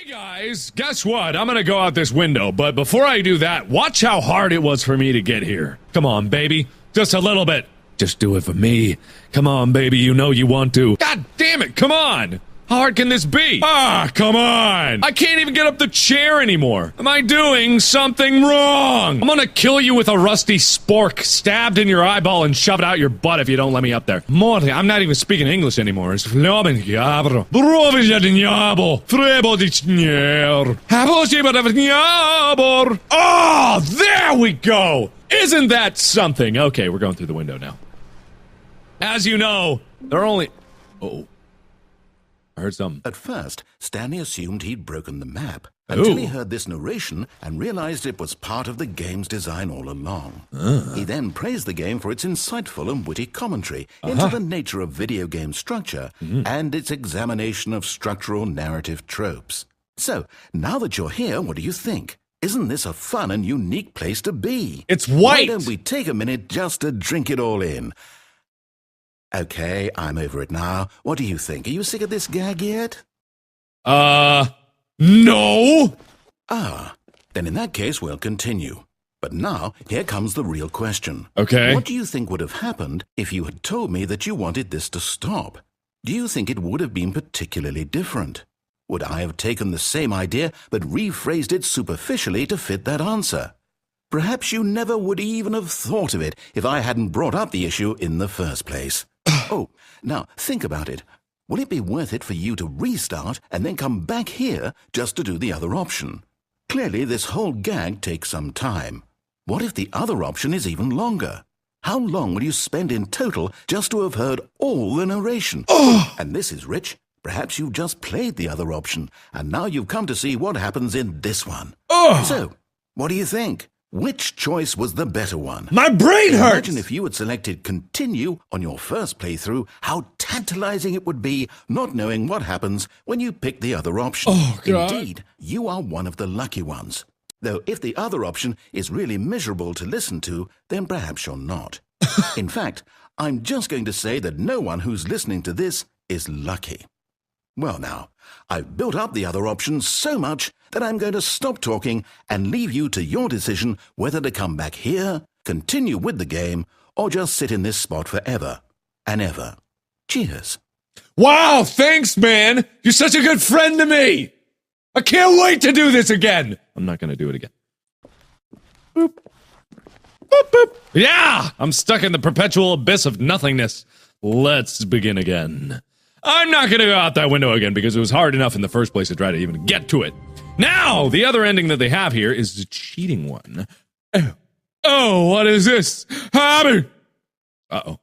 Hey guys, guess what? I'm gonna go out this window, but before I do that, watch how hard it was for me to get here. Come on, baby. Just a little bit. Just do it for me. Come on, baby, you know you want to. God damn it, come on! How hard can this be? Ah, come on! I can't even get up the chair anymore. Am I doing something wrong? I'm gonna kill you with a rusty spork stabbed in your eyeball and shove it out your butt if you don't let me up there. Morty, I'm not even speaking English anymore. It's Oh, there we go! Isn't that something? Okay, we're going through the window now. As you know, there are only... Oh. I heard something. At first, Stanley assumed he'd broken the map until he heard this narration and realized it was part of the game's design all along. He then praised the game for its insightful and witty commentary into the nature of video game structure and its examination of structural narrative tropes. So, now that you're here, what do you think? Isn't this a fun and unique place to be? It's white! Why don't we take a minute just to drink it all in? Okay, I'm over it now. What do you think? Are you sick of this gag yet? No! Ah, then in that case, we'll continue. But now, here comes the real question. Okay. What do you think would have happened if you had told me that you wanted this to stop? Do you think it would have been particularly different? Would I have taken the same idea but rephrased it superficially to fit that answer? Perhaps you never would even have thought of it if I hadn't brought up the issue in the first place. Oh, now think about it. Will it be worth it for you to restart and then come back here just to do the other option? Clearly, this whole gag takes some time. What if the other option is even longer? How long will you spend in total just to have heard all the narration? And this is rich. Perhaps you've just played the other option, and now you've come to see what happens in this one. So, what do you think? Which choice was the better one? My brain hurts! Imagine if you had selected continue on your first playthrough, how tantalizing it would be not knowing what happens when you pick the other option. Oh, God. Indeed, you are one of the lucky ones. Though if the other option is really miserable to listen to, then perhaps you're not. In fact, I'm just going to say that no one who's listening to this is lucky. Well now, I've built up the other options so much that I'm going to stop talking and leave you to your decision whether to come back here, continue with the game, or just sit in this spot forever and ever. Cheers. Wow, thanks, man! You're such a good friend to me! I can't wait to do this again! I'm not gonna do it again. Boop. Boop, boop. Yeah! I'm stuck in the perpetual abyss of nothingness. Let's begin again. I'm not gonna go out that window again because it was hard enough in the first place to try to even get to it. Now, the other ending that they have here is the cheating one. Oh, what is this? Uh-oh.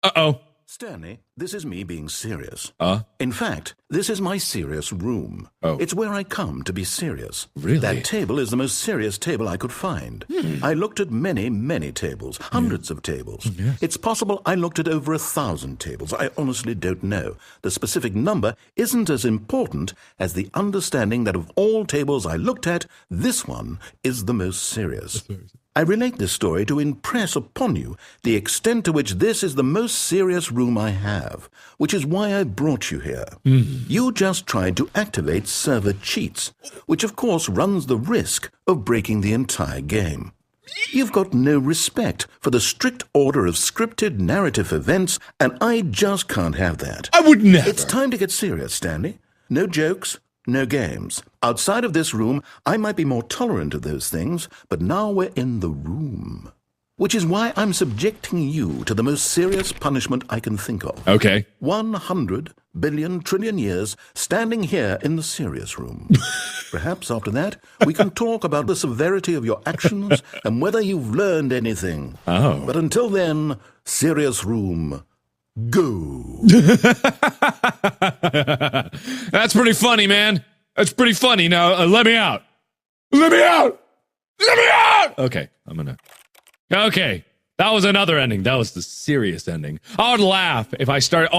Uh-oh. Stanley, this is me being serious. In fact, this is my serious room. It's where I come to be serious. Really? That table is the most serious table I could find. I looked at many, many tables, hundreds of tables. Yes. It's possible I looked at over 1,000 tables. I honestly don't know. The specific number isn't as important as the understanding that of all tables I looked at, this one is the most serious. I relate this story to impress upon you the extent to which this is the most serious room I have, which is why I brought you here. You just tried to activate server cheats, which of course runs the risk of breaking the entire game. You've got no respect for the strict order of scripted narrative events, and I just can't have that. I would never. It's time to get serious, Stanley. No jokes. No games. Outside of this room, I might be more tolerant of those things, but now we're in the room. Which is why I'm subjecting you to the most serious punishment I can think of. Okay. 100 billion trillion years standing here in the serious room. Perhaps after that, we can talk about the severity of your actions and whether you've learned anything. But until then, serious room. Go. That's pretty funny, man. That's pretty funny. Now, let me out. Let me out. Let me out. Okay, Okay, that was another ending. That was the serious ending. I would laugh if I started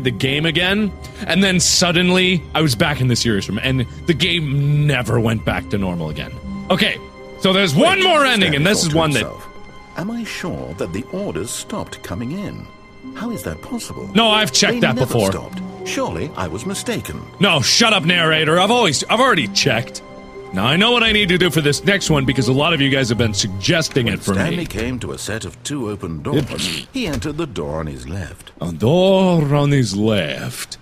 the game again, and then suddenly I was back in the serious room, and the game never went back to normal again. Okay, so there's one more ending, and this is one that... Am I sure that the orders stopped coming in? How is that possible? No, I've checked that never before. Stopped. Surely I was mistaken. No, shut up, narrator. I've already checked. Now I know what I need to do for this next one because a lot of you guys have been suggesting it for Stanley me. came to a set of 2 open doors. He entered the door on his left. A door on his left.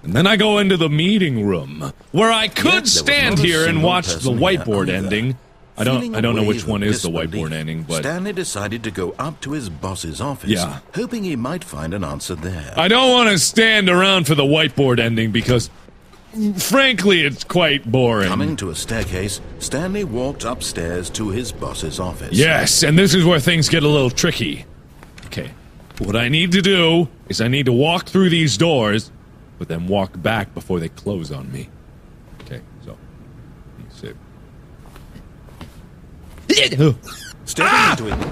And then I go into the meeting room, where I could stand here and watch the whiteboard ending. I don't know which one is the whiteboard ending, but Stanley decided to go up to his boss's office, hoping he might find an answer there. I don't want to stand around for the whiteboard ending because, frankly, it's quite boring. Coming to a staircase, Stanley walked upstairs to his boss's office. Yes, and this is where things get a little tricky. Okay, what I need to do is I need to walk through these doors, but then walk back before they close on me. Okay, so, let me see. Stepping into it.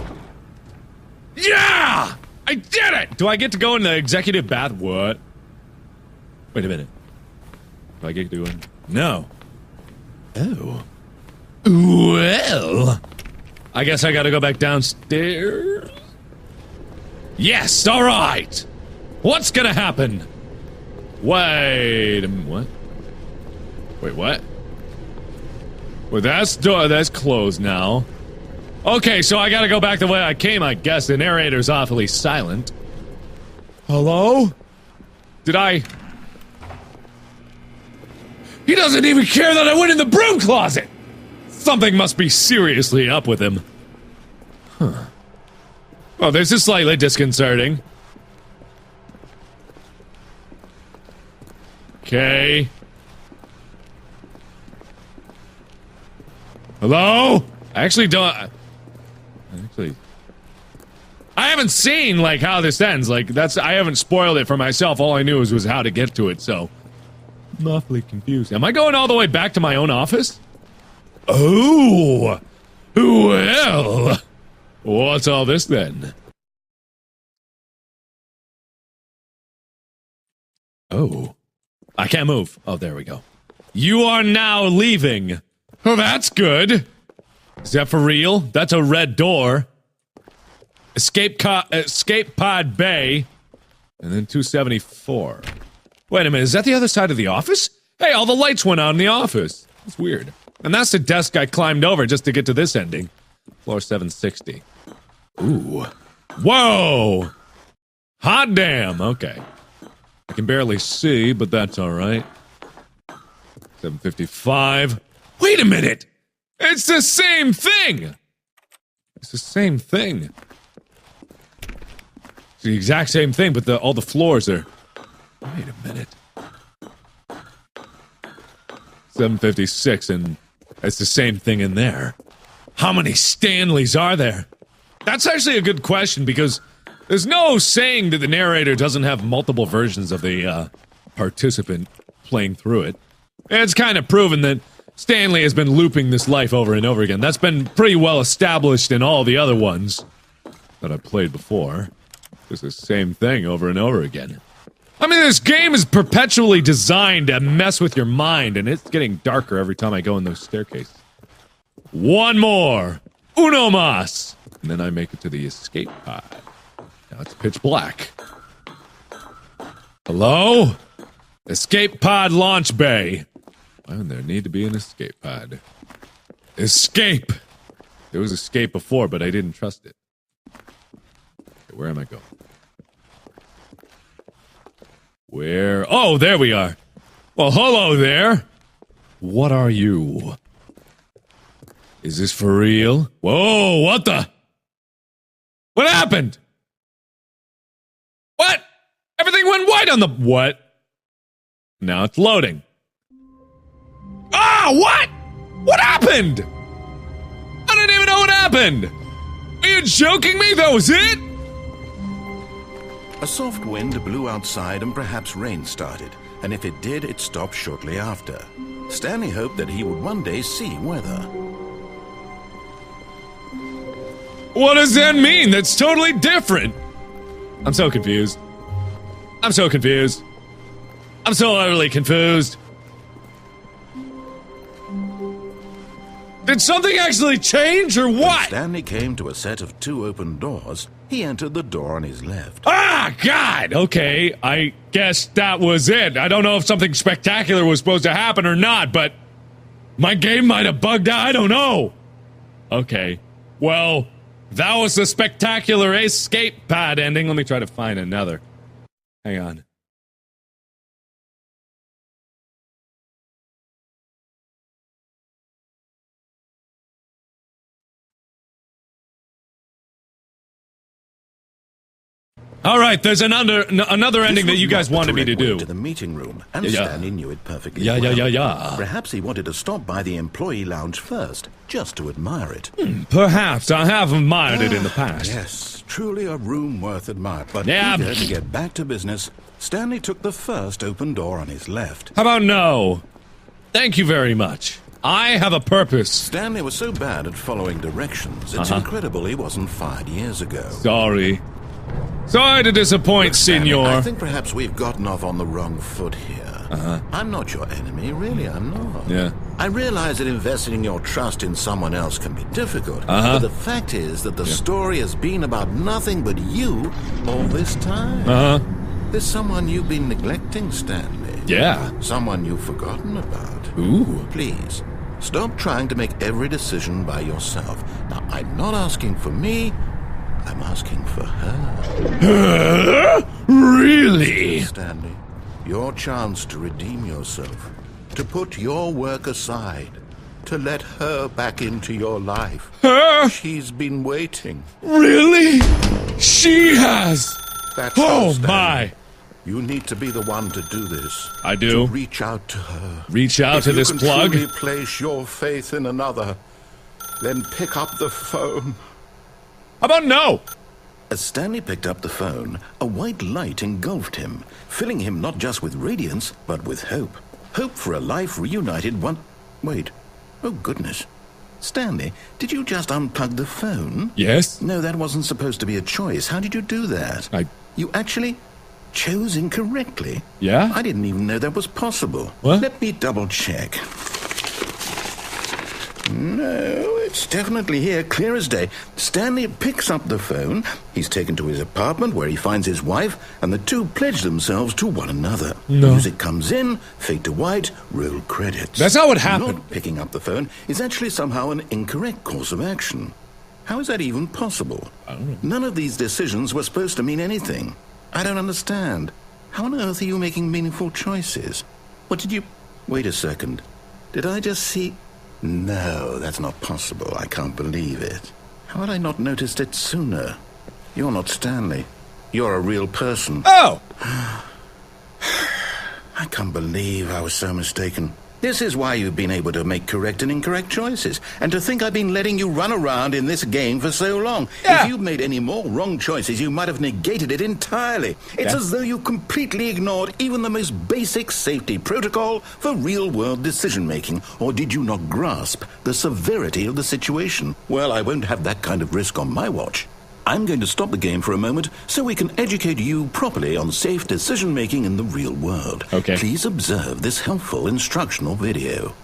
Yeah! I did it! Do I get to go in the executive bath? What? Wait a minute. Do I get to go in? No. Oh. Well. I guess I gotta go back downstairs? Yes, alright! What's gonna happen? Wait a minute, what? Wait, what? Well, that's closed now. Okay, so I gotta go back the way I came, I guess. The narrator's awfully silent. Hello? Did I... He doesn't even care that I went in the broom closet! Something must be seriously up with him. Huh. Oh, this is slightly disconcerting. Okay. Hello? I actually don't... I haven't seen, like, how this ends. Like, I haven't spoiled it for myself. All I knew was how to get to it, so... I'm awfully confused. Am I going all the way back to my own office? Oh! Well... What's all this, then? Oh. I can't move. Oh, there we go. You are now leaving. Oh, that's good. Is that for real? That's a red door. Escape pod bay. And then 274. Wait a minute, is that the other side of the office? Hey, all the lights went out in the office. That's weird. And that's the desk I climbed over just to get to this ending. Floor 760. Ooh. Whoa! Hot damn, okay. I can barely see, but that's alright. 755. Wait a minute! It's the same thing! It's the same thing. It's the exact same thing, but all the floors are... Wait a minute. 756, and it's the same thing in there. How many Stanleys are there? That's actually a good question, because there's no saying that the narrator doesn't have multiple versions of the participant playing through it. And it's kind of proven that Stanley has been looping this life over and over again. That's been pretty well established in all the other ones that I've played before. It's the same thing over and over again. I mean, this game is perpetually designed to mess with your mind, and it's getting darker every time I go in those staircases. One more! Uno mas! And then I make it to the escape pod. Now it's pitch black. Hello? Escape pod launch bay. Why would there need to be an escape pod? Escape! There was escape before, but I didn't trust it. Okay, where am I going? Where? Oh, there we are. Well, hello there. What are you? Is this for real? Whoa, what the? What happened? What? Everything went white on the... What? Now it's loading. Ah, what? What happened? I don't even know what happened. Are you joking me? That was it? A soft wind blew outside and perhaps rain started, and if it did, it stopped shortly after. Stanley hoped that he would one day see weather. What does that mean? That's totally different. I'm so confused. I'm so confused. I'm so utterly confused. Did something actually change or what? When Stanley came to a set of 2 open doors, He entered the door on his left. Ah, God! Okay, I guess that was it. I don't know if something spectacular was supposed to happen or not, but my game might have bugged out. I don't know. Okay, well, that was the spectacular escape pod ending. Let me try to find another. Hang on. All right, there's another ending that you guys wanted me to do. To the meeting room, and Stanley knew it perfectly Yeah. well. Perhaps he wanted to stop by the employee lounge first, just to admire it. Perhaps I have admired it in the past. Yes, truly a room worth admiring. But Yeah. eager to get back to business, Stanley took the first open door on his left. How about no? Thank you very much. I have a purpose. Stanley was so bad at following directions, it's incredible he wasn't fired years ago. Sorry to disappoint, senor. I think perhaps we've gotten off on the wrong foot here. I'm not your enemy, really, I'm not. Yeah. I realize that investing your trust in someone else can be difficult, but the fact is that the story has been about nothing but you all this time. There's someone you've been neglecting, Stanley. Yeah. Someone you've forgotten about. Ooh. Please, stop trying to make every decision by yourself. Now, I'm not asking for me, I'm asking for her. Really? Stanley, your chance to redeem yourself, to put your work aside, to let her back into your life. Her? She's been waiting. Really? She has. That's Oh, all, Stanley. my. You need to be the one to do this. I do. To reach out to her. Reach out to this If plug? you can truly place your faith in another, then pick up the phone. How about no? As Stanley picked up the phone, a white light engulfed him, filling him not just with radiance, but with hope. Hope for a life reunited one... Wait. Oh, goodness. Stanley, did you just unplug the phone? Yes? No, that wasn't supposed to be a choice. How did you do that? You actually chose incorrectly? Yeah? I didn't even know that was possible. What? Let me double check. No, it's definitely here, clear as day. Stanley picks up the phone. He's taken to his apartment where he finds his wife, and the two pledge themselves to one another. No. Music comes in, fade to white, roll credits. That's not what happened. Not picking up the phone is actually somehow an incorrect course of action. How is that even possible? I don't know. None of these decisions were supposed to mean anything. I don't understand. How on earth are you making meaningful choices? What did you... Wait a second. Did I just see... No, that's not possible. I can't believe it. How had I not noticed it sooner? You're not Stanley. You're a real person. Oh! I can't believe I was so mistaken. This is why you've been able to make correct and incorrect choices. And to think I've been letting you run around in this game for so long. Yeah. If you'd made any more wrong choices, you might have negated it entirely. It's as though you completely ignored even the most basic safety protocol for real-world decision-making. Or did you not grasp the severity of the situation? Well, I won't have that kind of risk on my watch. I'm going to stop the game for a moment so we can educate you properly on safe decision-making in the real world. Okay. Please observe this helpful instructional video.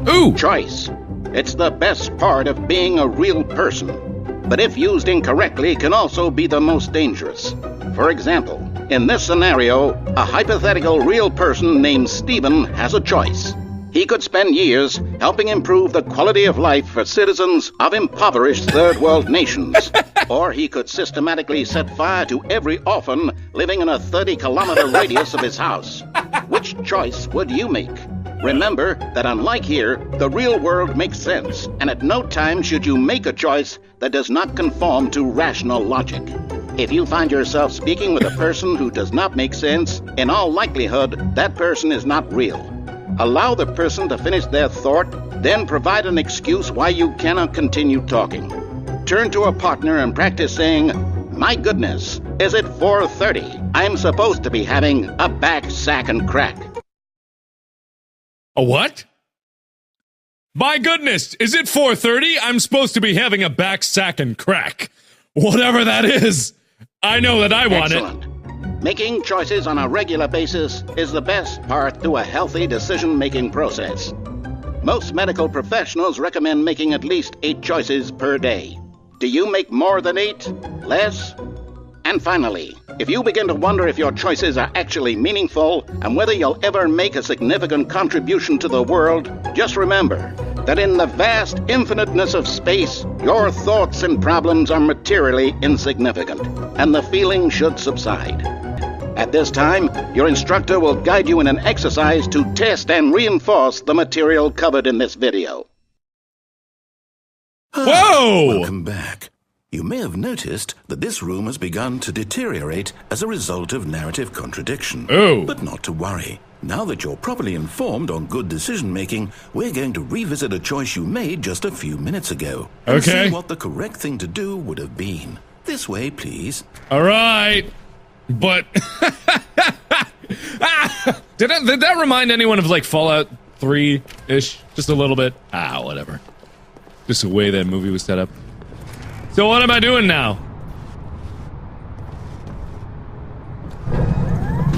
Ooh! Choice. It's the best part of being a real person. But if used incorrectly, can also be the most dangerous. For example, in this scenario, a hypothetical real person named Stephen has a choice. He could spend years helping improve the quality of life for citizens of impoverished third world nations. Or he could systematically set fire to every orphan living in a 30-kilometer radius of his house. Which choice would you make? Remember that unlike here, the real world makes sense, and at no time should you make a choice that does not conform to rational logic. If you find yourself speaking with a person who does not make sense, in all likelihood, that person is not real. Allow the person to finish their thought, then provide an excuse why you cannot continue talking. Turn to a partner and practice saying, "My goodness, is it 4:30? I'm supposed to be having a back sack and crack." A what? My goodness, is it 4:30? I'm supposed to be having a back sack and crack. Whatever that is. I know that I want Excellent. Making choices on a regular basis is the best part to a healthy decision-making process. Most medical professionals recommend making at least 8 choices per day. Do you make more than 8? Less? And finally, if you begin to wonder if your choices are actually meaningful and whether you'll ever make a significant contribution to the world, just remember that in the vast infiniteness of space, your thoughts and problems are materially insignificant, and the feeling should subside. At this time, your instructor will guide you in an exercise to test and reinforce the material covered in this video. Whoa! Welcome back. You may have noticed that this room has begun to deteriorate as a result of narrative contradiction. Oh. But not to worry. Now that you're properly informed on good decision-making, we're going to revisit a choice you made just a few minutes ago. And Okay. see what the correct thing to do would have been. This way, please. All right. But did that remind anyone of like Fallout 3-ish? Just a little bit? Whatever. Just the way that movie was set up. So what am I doing now?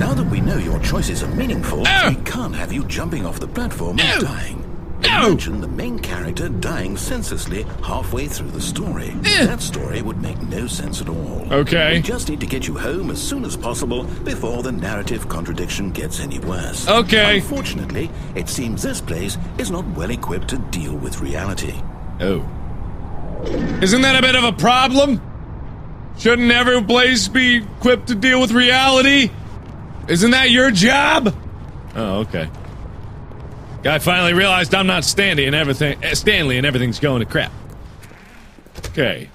Now that we know your choices are meaningful, Oh! we can't have you jumping off the platform No! and dying. No! Imagine the main character dying senselessly halfway through the story. That story would make no sense at all. Okay. We just need to get you home as soon as possible before the narrative contradiction gets any worse. Okay. Unfortunately, it seems this place is not well equipped to deal with reality. Oh. Isn't that a bit of a problem? Shouldn't every place be equipped to deal with reality? Isn't that your job? Oh, okay. Guy finally realized I'm not Stanley and everything's going to crap. Okay.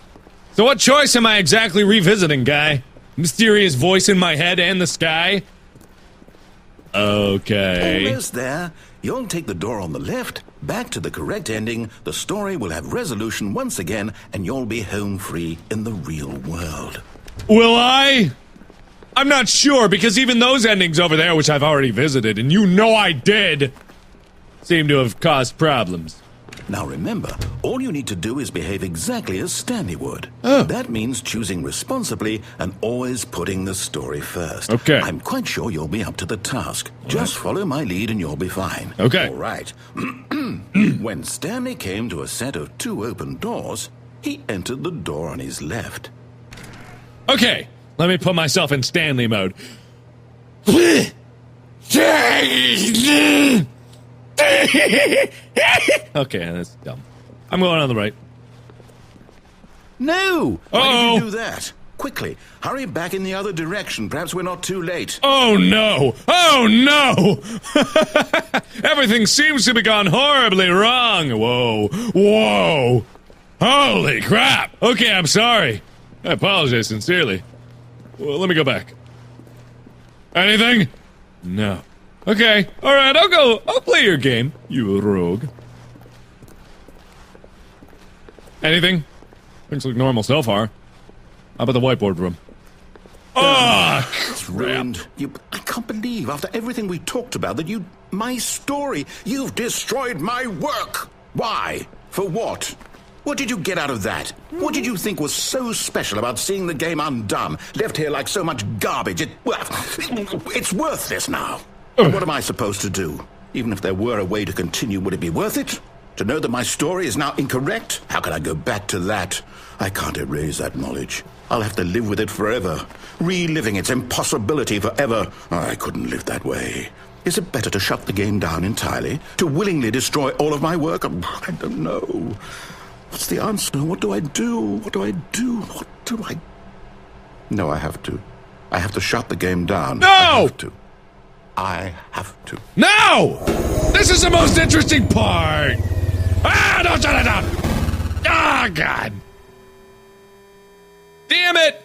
So what choice am I exactly revisiting, guy? Mysterious voice in my head and the sky? Okay. Almost there. You'll take the door on the left, back to the correct ending, the story will have resolution once again, and you'll be home free in the real world. Will I? I'm not sure, because even those endings over there, which I've already visited, and you know I did, seem to have caused problems. Now remember, all you need to do is behave exactly as Stanley would. Oh. That means choosing responsibly and always putting the story first. Okay. I'm quite sure you'll be up to the task. Just follow my lead and you'll be fine. Okay. All right. When Stanley came to a set of 2 open doors, he entered the door on his left. Okay, let me put myself in Stanley mode. Okay, that's dumb. I'm going on the right. No! Why Uh-oh. did you do that? Quickly, hurry back in the other direction. Perhaps we're not too late. Oh no! Oh no! Everything seems to be gone horribly wrong. Whoa! Whoa! Holy crap! Okay, I'm sorry. I apologize sincerely. Well, let me go back. Anything? No. Okay, alright, I'll play your game, you rogue. Anything? Things look normal so far. How about the whiteboard room? It's ruined. I can't believe, after everything we talked about, that my story, you've destroyed my work. Why? For what? What did you get out of that? What did you think was so special about seeing the game undone, left here like so much garbage? It's worthless now. What am I supposed to do? Even if there were a way to continue, would it be worth it? To know that my story is now incorrect? How can I go back to that? I can't erase that knowledge. I'll have to live with it forever, reliving its impossibility forever. I couldn't live that way. Is it better to shut the game down entirely? To willingly destroy all of my work? I don't know. What's the answer? What do I do? What do I do? What do I... No, I have to. I have to shut the game down. No! I have to. No! This is the most interesting part! Don't shut it down! God! Damn it!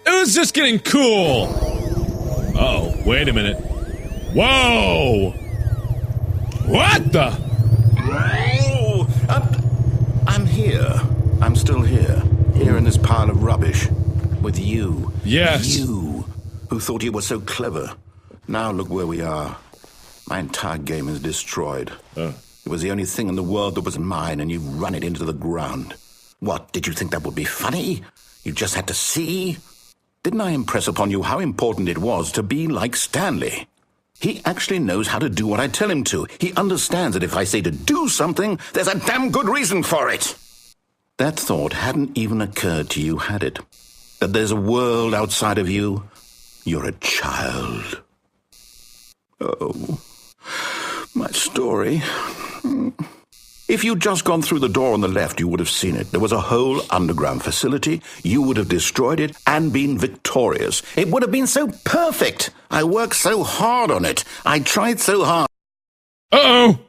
It was just getting cool! Oh, wait a minute. Whoa! What the? Oh, I'm here. I'm still here. Here in this pile of rubbish. With you. Yes. You, who thought you were so clever. Now look where we are. My entire game is destroyed. It was the only thing in the world that was mine, and you've run it into the ground. What, did you think that would be funny? You just had to see? Didn't I impress upon you how important it was to be like Stanley? He actually knows how to do what I tell him to. He understands that if I say to do something, there's a damn good reason for it. That thought hadn't even occurred to you, had it? That there's a world outside of you? You're a child. Oh, my story. If you'd just gone through the door on the left, you would have seen it. There was a whole underground facility. You would have destroyed it and been victorious. It would have been so perfect. I worked so hard on it. I tried so hard. Uh-oh.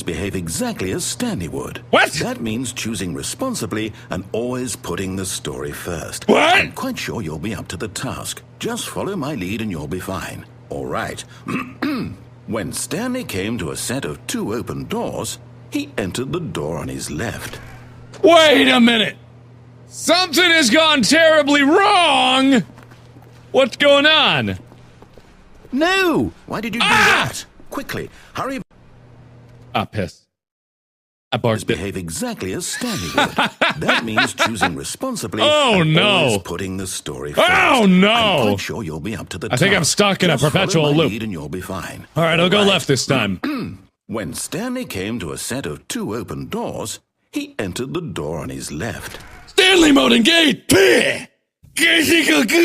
Behave exactly as Stanley would. What? That means choosing responsibly and always putting the story first. What? I'm quite sure you'll be up to the task. Just follow my lead and you'll be fine. All right. When Stanley came to a set of 2 open doors, he entered the door on his left. Wait a minute! Something has gone terribly wrong! What's going on? No! Why did you do that? Quickly, hurry. Ah, piss. I barked it. Behave exactly as Stanley would. That means choosing responsibly Oh, and no. always putting the story first. Oh, no. I'm quite sure you'll be up to the I think I'm task. stuck in a Just perpetual follow my loop. lead and you'll be fine. All right, I'll go left this time. When Stanley came to a set of 2 open doors, he entered the door on his left. Stanley mode engaged! Guess I go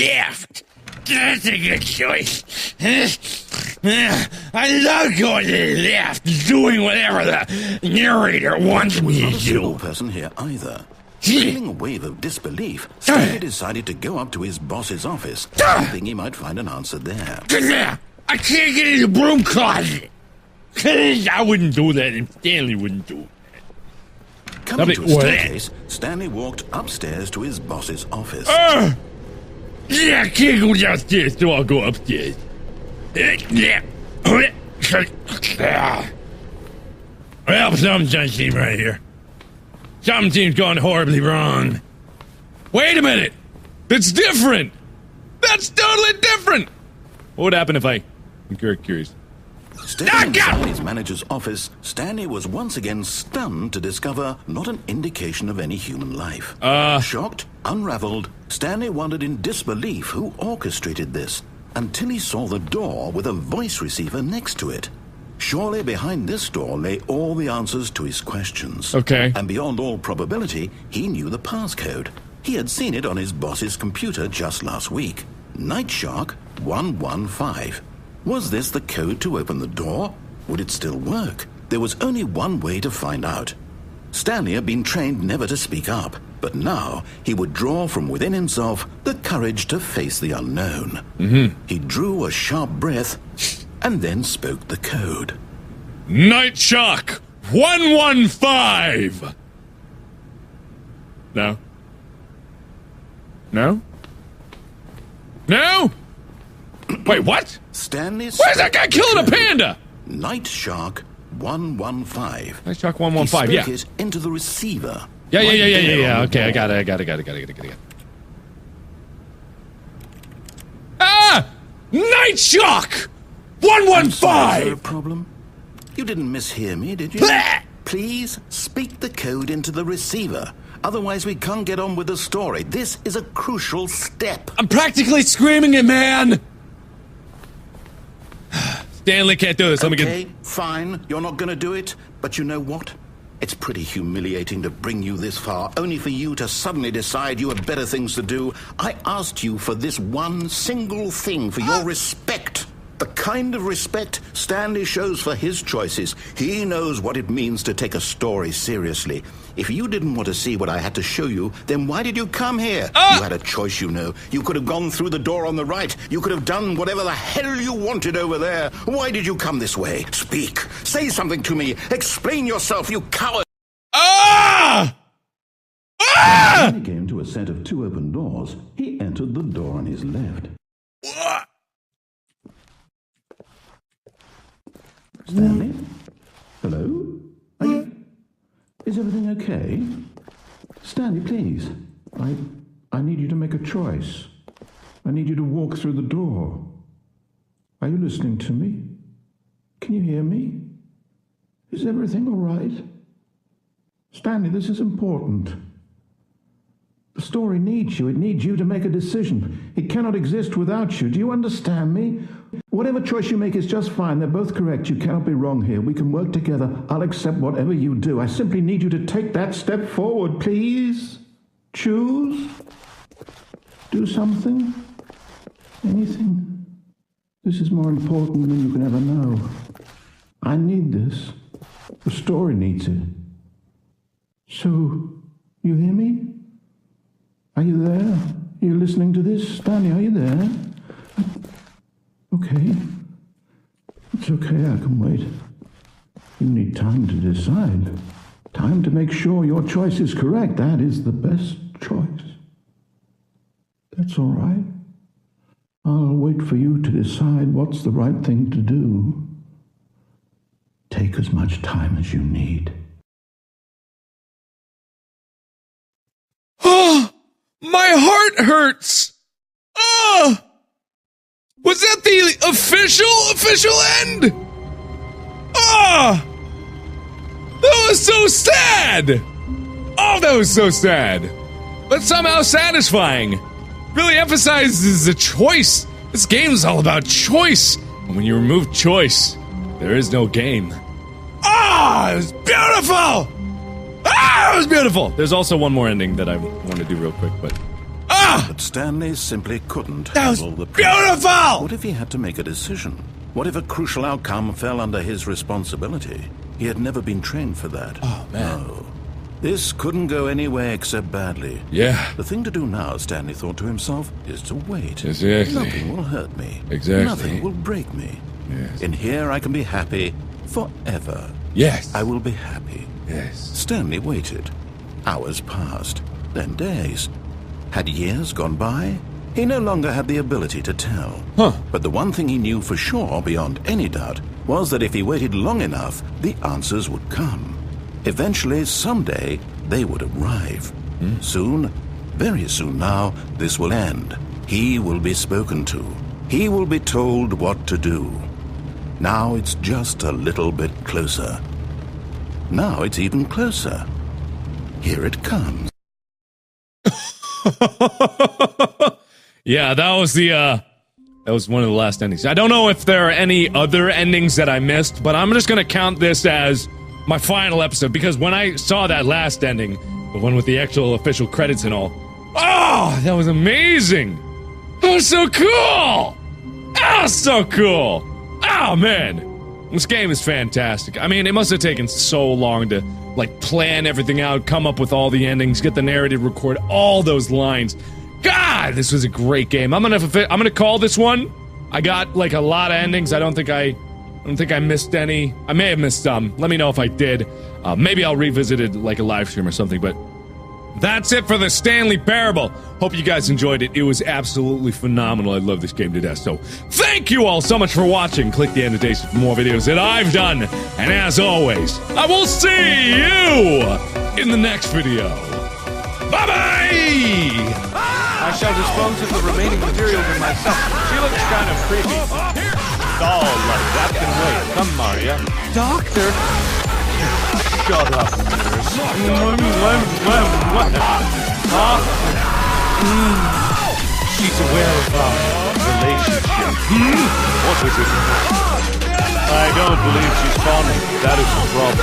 left. That's a good choice. I love going to the left, doing whatever the narrator wants me Not to a single do. person here either. Feeling a wave of disbelief, Stanley decided to go up to his boss's office, hoping he might find an answer there. I can't get in the broom closet. I wouldn't do that, and Stanley wouldn't do it. Coming to a What? staircase, Stanley walked upstairs to his boss's office. Yeah, I can't go downstairs, so I'll go upstairs. Well, something doesn't seem right here. Something seems gone horribly wrong. Wait a minute! That's different! That's totally different! What would happen if I'm very curious. Stepping inside his manager's office, Stanley was once again stunned to discover not an indication of any human life. Shocked, unraveled, Stanley wondered in disbelief who orchestrated this, until he saw the door with a voice receiver next to it. Surely behind this door lay all the answers to his questions. Okay. And beyond all probability, he knew the passcode. He had seen it on his boss's computer just last week. Nightshark 115. Was this the code to open the door? Would it still work? There was only one way to find out. Stanley had been trained never to speak up, but now he would draw from within himself the courage to face the unknown. He drew a sharp breath and then spoke the code. Night Shock 115! No. No? No? Wait, what? Stanley. Why is that guy killing a panda? Nightshark 115. Night Shock He 115, yeah. spoke it into the receiver. Yeah. Right there on the Okay, I door. got it. Ah! Night Shock! Is there a 115! problem? You didn't mishear me, did you? Bleh! Please speak the code into the receiver. Otherwise, we can't get on with the story. This is a crucial step. I'm practically screaming it, man! Stanley can't do this. Let me Okay, get... fine. You're not going to do it. But you know what? It's pretty humiliating to bring you this far, only for you to suddenly decide you have better things to do. I asked you for this one single thing, for your respect. The kind of respect Stanley shows for his choices. He knows what it means to take a story seriously. If you didn't want to see what I had to show you, then why did you come here? You had a choice, you know. You could have gone through the door on the right. You could have done whatever the hell you wanted over there. Why did you come this way? Speak. Say something to me. Explain yourself, you coward. Ah! Ah! When he came to a set of 2 open doors, he entered the door on his left. Stanley? Hello? Is everything okay? Stanley, please. I need you to make a choice. I need you to walk through the door. Are you listening to me? Can you hear me? Is everything all right? Stanley, this is important. The story needs you. It needs you to make a decision. It cannot exist without you. Do you understand me? Whatever choice you make is just fine. They're both correct. You cannot be wrong here. We can work together. I'll accept whatever you do. I simply need you to take that step forward, please. Choose. Do something. Anything. This is more important than you can ever know. I need this. The story needs it. So, you hear me? Are you there? Are you listening to this? Stanley, are you there? Okay. It's okay, I can wait. You need time to decide. Time to make sure your choice is correct. That is the best choice. That's all right. I'll wait for you to decide what's the right thing to do. Take as much time as you need. Oh, my heart hurts. Oh, was that the official end? Oh, that was so sad. Oh, that was so sad, but somehow satisfying. Really emphasizes the choice. This game is all about choice. And when you remove choice, there is no game. Ah, it was beautiful! Ah, it was beautiful! There's also one more ending that I want to do real quick, but... Ah! But Stanley simply couldn't That was handle the beautiful! What if he had to make a decision? What if a crucial outcome fell under his responsibility? He had never been trained for that. Oh, man. No. This couldn't go anywhere except badly. Yeah. The thing to do now, Stanley thought to himself, is to wait. Exactly. Nothing will hurt me. Exactly. Nothing will break me. Yes. In here I can be happy forever. Yes. I will be happy. Yes. Stanley waited. Hours passed, then days. Had years gone by? He no longer had the ability to tell. Huh. But the one thing he knew for sure, beyond any doubt, was that if he waited long enough, the answers would come. Eventually, someday, they would arrive. Soon, very soon now, this will end. He will be spoken to. He will be told what to do. Now it's just a little bit closer. Now it's even closer. Here it comes. Yeah, that was one of the last endings. I don't know if there are any other endings that I missed, but I'm just gonna count this as my final episode, because when I saw that last ending, the one with the actual official credits and all, oh, that was amazing! That was so cool! Oh, so cool! Oh, man! This game is fantastic. I mean, it must have taken so long to, like, plan everything out, come up with all the endings, get the narrative, record all those lines. God, this was a great game. I'm gonna call this one. I got, like, a lot of endings. I don't think I missed any. I may have missed some. Let me know if I did. Maybe I'll revisit it like a live stream or something, but that's it for the Stanley Parable. Hope you guys enjoyed it. It was absolutely phenomenal. I love this game to death. So, thank you all so much for watching. Click the annotation for more videos that I've done. And as always, I will see you in the next video. Bye-bye! I shall dispose of the remaining materials in myself. She looks kind of creepy. Oh, like that can wait. Come, Maria. Doctor! Shut up, nurse. What? Huh? She's aware of our relationship. What is it? I don't believe she's fond of me. That is the problem.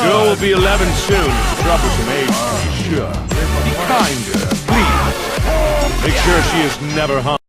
Girl will be 11 soon. It's a troublesome age, to be sure. Be kinder, please. Make sure she is never harmed.